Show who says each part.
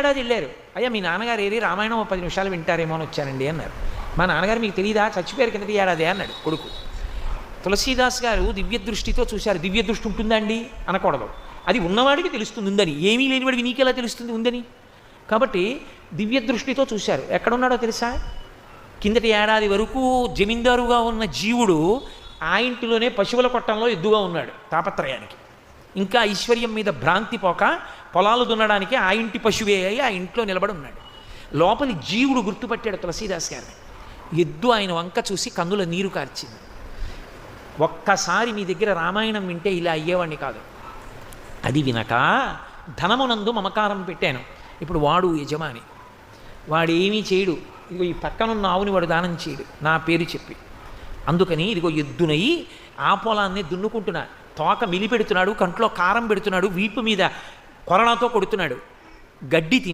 Speaker 1: ఏడాది వెళ్ళారు. అయ్యా మీ నాన్నగారు ఏది రామాయణం 10 నిమిషాలు వింటారేమో అని వచ్చానండి అన్నారు. మా నాన్నగారు మీకు తెలియదా, చచ్చిపోయారు కిందటి ఏడాది అన్నాడు కొడుకు. తులసీదాస్ గారు దివ్య దృష్టితో చూశారు. దివ్య దృష్టి ఉంటుందా అండి అనకూడదు, అది ఉన్నవాడికి తెలుస్తుంది ఉందని, ఏమీ లేనివాడికి నీకెలా తెలుస్తుంది ఉందని. కాబట్టి దివ్య దృష్టితో చూశారు. ఎక్కడున్నాడో తెలుసా, కిందటి ఏడాది వరకు జమీందారుగా ఉన్న జీవుడు ఆ ఇంటిలోనే పశువుల కొట్టంలో ఎద్దుగా ఉన్నాడు తాపత్రయానికి. ఇంకా ఐశ్వర్యం మీద భ్రాంతి పోక పొలాలు దున్నడానికి ఆ ఇంటి పశువే అయి ఆ ఇంట్లో నిలబడి ఉన్నాడు. లోపలి జీవుడు గుర్తుపట్టాడు తులసీదాస్ గారిని. ఎద్దు ఆయన వంక చూసి కన్నుల నీరు కార్చింది. ఒక్కసారి మీ దగ్గర రామాయణం వింటే ఇలా అయ్యేవాడిని కాదు. అది వినక ధనమునందు మమకారం పెట్టాను. ఇప్పుడు వాడు యజమాని, వాడేమీ చేయడు. ఇదిగో ఈ పక్కనున్న ఆవుని వాడు దానం చేయడు నా పేరు చెప్పి. అందుకని ఇదిగో ఎద్దునయి ఆ పొలాన్ని దున్నుకుంటున్నా, తోక మిలి పెడుతున్నాడు, కంట్లో కారం పెడుతున్నాడు, వీపు మీద కొరణతో కొడుతున్నాడు, గడ్డి